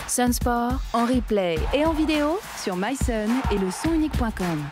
Sunsport, en replay et en vidéo sur mysun et lesonunique.com.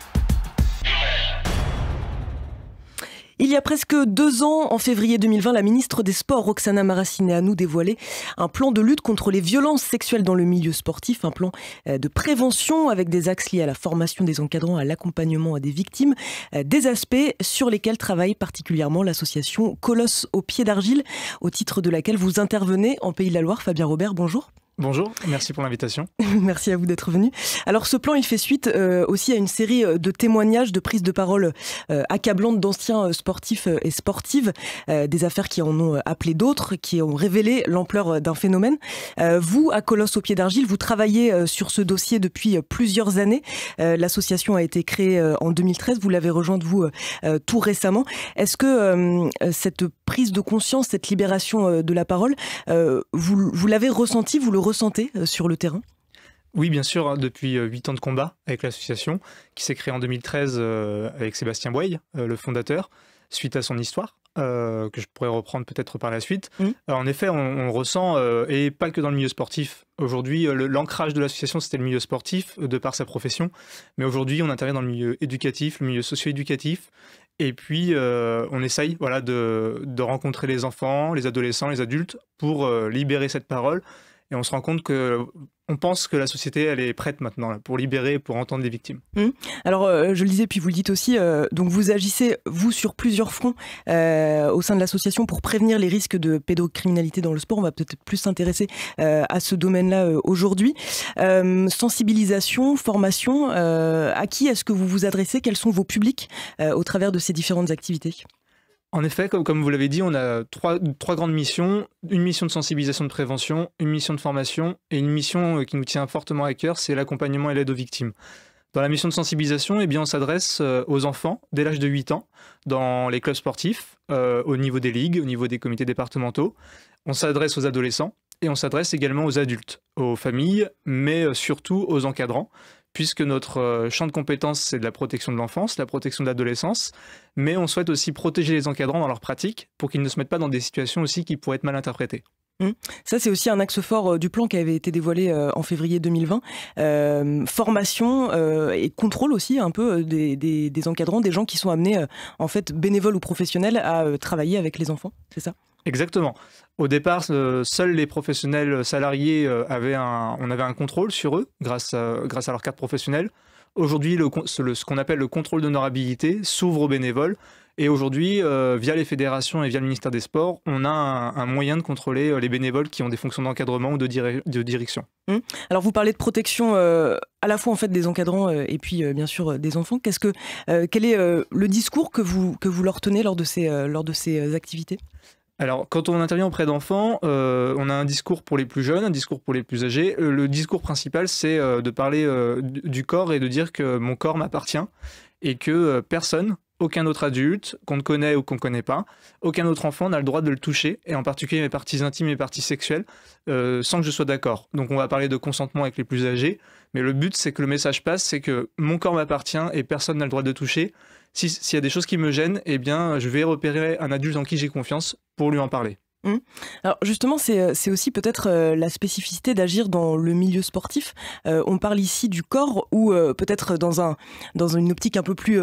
Il y a presque 2 ans, en février 2020, la ministre des Sports, Roxana Maracineanu, dévoilait un plan de lutte contre les violences sexuelles dans le milieu sportif, un plan de prévention avec des axes liés à la formation des encadrants, à l'accompagnement des victimes, des aspects sur lesquels travaille particulièrement l'association Colosse au pied d'argile, au titre de laquelle vous intervenez en Pays de la Loire. Fabien Robert, bonjour. Bonjour, merci pour l'invitation. Merci à vous d'être venu. Alors ce plan, il fait suite aussi à une série de témoignages, de prises de parole accablantes d'anciens sportifs et sportives, des affaires qui en ont appelé d'autres, qui ont révélé l'ampleur d'un phénomène. Vous, à Colosse au pied d'argile, vous travaillez sur ce dossier depuis plusieurs années. L'association a été créée en 2013, vous l'avez rejointe vous tout récemment. Est-ce que cette prise de conscience, cette libération de la parole, vous l'avez ressenti, vous le ressentez sur le terrain ? Oui, bien sûr, depuis 8 ans de combat avec l'association, qui s'est créée en 2013 avec Sébastien Boye, le fondateur, suite à son histoire, que je pourrais reprendre peut-être par la suite. En effet, on ressent, et pas que dans le milieu sportif, aujourd'hui, l'ancrage de l'association, c'était le milieu sportif, de par sa profession, mais aujourd'hui, on intervient dans le milieu éducatif, le milieu socio-éducatif, et puis on essaye de rencontrer les enfants, les adolescents, les adultes, pour libérer cette parole. Et on se rend compte on pense que la société, elle est prête maintenant là, pour libérer, pour entendre les victimes. Alors, je le disais, puis vous le dites aussi, donc vous agissez, vous, sur plusieurs fronts au sein de l'association pour prévenir les risques de pédocriminalité dans le sport. On va peut-être plus s'intéresser à ce domaine-là aujourd'hui. Sensibilisation, formation, à qui est-ce que vous vous adressez ? Quels sont vos publics au travers de ces différentes activités ? En effet, comme vous l'avez dit, on a trois grandes missions. Une mission de sensibilisation de prévention, une mission de formation et une mission qui nous tient fortement à cœur, c'est l'accompagnement et l'aide aux victimes. Dans la mission de sensibilisation, on s'adresse aux enfants dès l'âge de 8 ans, dans les clubs sportifs, au niveau des ligues, au niveau des comités départementaux. On s'adresse aux adolescents et on s'adresse également aux adultes, aux familles, mais surtout aux encadrants, puisque notre champ de compétences, c'est de la protection de l'enfance, la protection de l'adolescence, mais on souhaite aussi protéger les encadrants dans leur pratique pour qu'ils ne se mettent pas dans des situations aussi qui pourraient être mal interprétées. Ça, c'est aussi un axe fort du plan qui avait été dévoilé en février 2020. Formation et contrôle aussi un peu des encadrants, des gens qui sont amenés, en fait, bénévoles ou professionnels, à travailler avec les enfants, c'est ça ? Exactement. Au départ, seuls les professionnels salariés on avait un contrôle sur eux grâce à leur carte professionnelle. Aujourd'hui, ce qu'on appelle le contrôle d'honorabilité s'ouvre aux bénévoles. Et aujourd'hui, via les fédérations et via le ministère des Sports, on a un moyen de contrôler les bénévoles qui ont des fonctions d'encadrement ou de direction. Alors vous parlez de protection à la fois en fait des encadrants et puis bien sûr des enfants. Quel est le discours que vous leur tenez lors de ces activités ? Alors, quand on intervient auprès d'enfants, on a un discours pour les plus jeunes, un discours pour les plus âgés. Le discours principal, c'est de parler du corps et de dire que mon corps m'appartient et que personne, aucun autre adulte, qu'on ne connaît ou qu'on ne connaît pas, aucun autre enfant n'a le droit de le toucher, et en particulier mes parties intimes et mes parties sexuelles, sans que je sois d'accord. Donc on va parler de consentement avec les plus âgés, mais le but, c'est que le message passe, c'est que mon corps m'appartient et personne n'a le droit de le toucher. S'il y a des choses qui me gênent, eh bien, je vais repérer un adulte en qui j'ai confiance pour lui en parler. Alors justement, c'est aussi peut-être la spécificité d'agir dans le milieu sportif. On parle ici du corps ou peut-être dans une optique un peu plus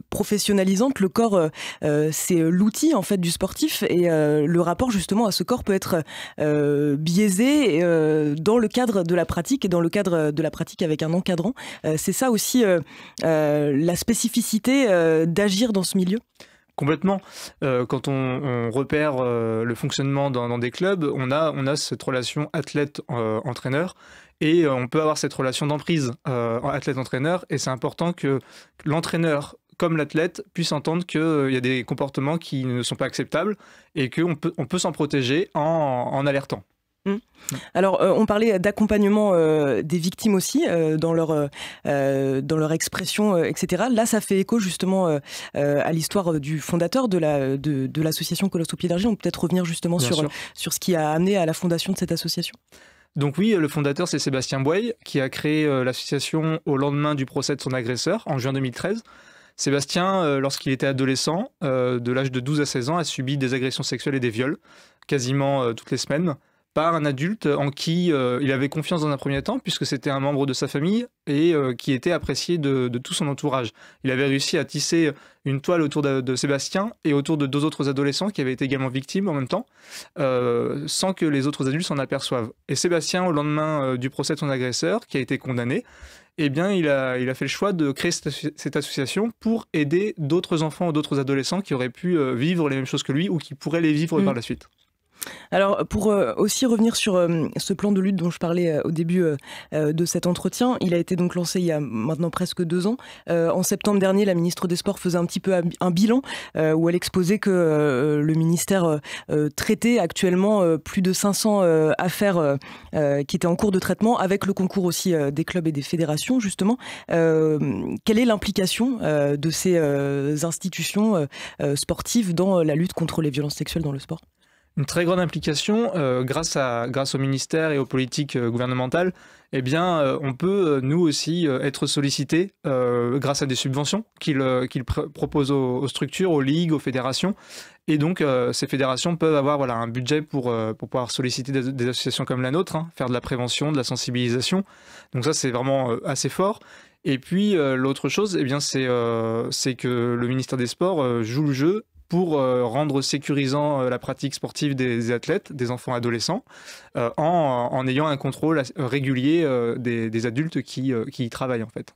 professionnalisante. Le corps, c'est l'outil en fait du sportif et le rapport justement à ce corps peut être biaisé dans le cadre de la pratique et dans le cadre de la pratique avec un encadrant. C'est ça aussi la spécificité d'agir dans ce milieu ? Complètement. Quand on repère le fonctionnement dans des clubs, on a cette relation athlète-entraîneur et on peut avoir cette relation d'emprise athlète-entraîneur, et c'est important que l'entraîneur comme l'athlète puisse entendre qu'il y a des comportements qui ne sont pas acceptables et qu'on peut s'en protéger en alertant. Alors, on parlait d'accompagnement des victimes aussi, dans leur expression, etc. Là, ça fait écho justement à l'histoire du fondateur de l'association Colosse au pied d'argile. On peut peut-être revenir justement sur ce qui a amené à la fondation de cette association. Donc oui, le fondateur, c'est Sébastien Boye, qui a créé l'association au lendemain du procès de son agresseur, en juin 2013. Sébastien, lorsqu'il était adolescent, de l'âge de 12 à 16 ans, a subi des agressions sexuelles et des viols, quasiment toutes les semaines, par un adulte en qui il avait confiance dans un premier temps, puisque c'était un membre de sa famille et qui était apprécié de tout son entourage. Il avait réussi à tisser une toile autour de Sébastien et autour de 2 autres adolescents qui avaient été également victimes en même temps, sans que les autres adultes s'en aperçoivent. Et Sébastien, au lendemain du procès de son agresseur, qui a été condamné, eh bien, il a fait le choix de créer cette association pour aider d'autres enfants ou d'autres adolescents qui auraient pu vivre les mêmes choses que lui ou qui pourraient les vivre par la suite. Alors, pour aussi revenir sur ce plan de lutte dont je parlais au début de cet entretien, il a été donc lancé il y a maintenant presque 2 ans. En septembre dernier, la ministre des Sports faisait un petit peu un bilan où elle exposait que le ministère traitait actuellement plus de 500 affaires qui étaient en cours de traitement, avec le concours aussi des clubs et des fédérations, justement. Quelle est l'implication de ces institutions sportives dans la lutte contre les violences sexuelles dans le sport ? Une très grande implication grâce au ministère et aux politiques gouvernementales. Eh bien, on peut nous aussi être sollicités grâce à des subventions qu'ils proposent aux structures, aux ligues, aux fédérations. Et donc, ces fédérations peuvent avoir un budget pour pouvoir solliciter des associations comme la nôtre, faire de la prévention, de la sensibilisation. Donc ça, c'est vraiment assez fort. Et puis, l'autre chose, eh bien, c'est que le ministère des Sports joue le jeu pour rendre sécurisant la pratique sportive des athlètes, des enfants adolescents, en ayant un contrôle régulier des adultes qui y travaillent en fait.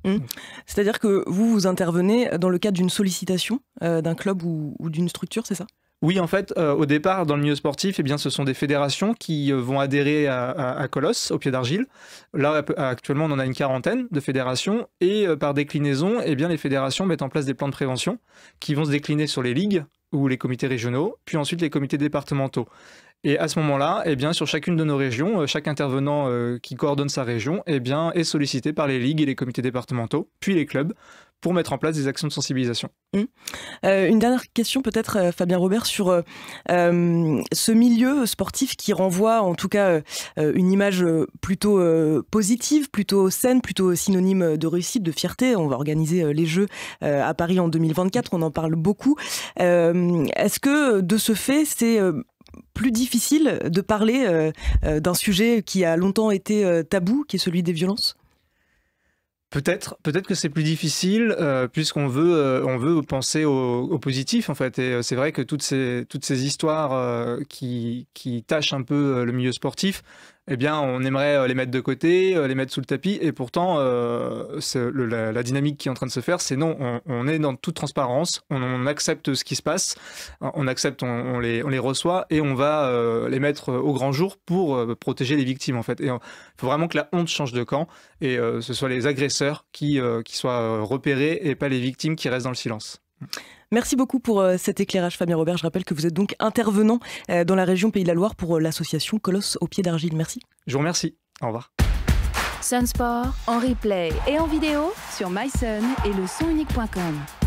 C'est-à-dire que vous intervenez dans le cadre d'une sollicitation d'un club ou d'une structure, c'est ça ? Oui, en fait, au départ, dans le milieu sportif, eh bien, ce sont des fédérations qui vont adhérer à Colosse, au Pied d'Argile. Là, actuellement, on en a une 40aine de fédérations. Et par déclinaison, eh bien, les fédérations mettent en place des plans de prévention qui vont se décliner sur les ligues ou les comités régionaux, puis ensuite les comités départementaux. Et à ce moment-là, eh bien, sur chacune de nos régions, chaque intervenant qui coordonne sa région eh bien, est sollicité par les ligues et les comités départementaux, puis les clubs, pour mettre en place des actions de sensibilisation. Une dernière question peut-être, Fabien Robert, sur ce milieu sportif qui renvoie en tout cas une image plutôt positive, plutôt saine, plutôt synonyme de réussite, de fierté. On va organiser les Jeux à Paris en 2024, on en parle beaucoup. Est-ce que de ce fait, c'est plus difficile de parler d'un sujet qui a longtemps été tabou, qui est celui des violences ? Peut-être que c'est plus difficile puisqu'on veut penser au positif en fait. Et c'est vrai que toutes ces histoires qui tachent un peu le milieu sportif, eh bien, on aimerait les mettre de côté, les mettre sous le tapis. Et pourtant, la dynamique qui est en train de se faire, c'est non, on est dans toute transparence, on accepte ce qui se passe, on les reçoit et on va les mettre au grand jour pour protéger les victimes, en fait. Et il faut vraiment que la honte change de camp et ce soit les agresseurs qui soient repérés et pas les victimes qui restent dans le silence. Merci beaucoup pour cet éclairage, Fabien Robert. Je rappelle que vous êtes donc intervenant dans la région Pays de la Loire pour l'association Colosse au Pied d'Argile. Merci. Je vous remercie. Au revoir. Sun Sport en replay et en vidéo sur mysun et le sonunique.com.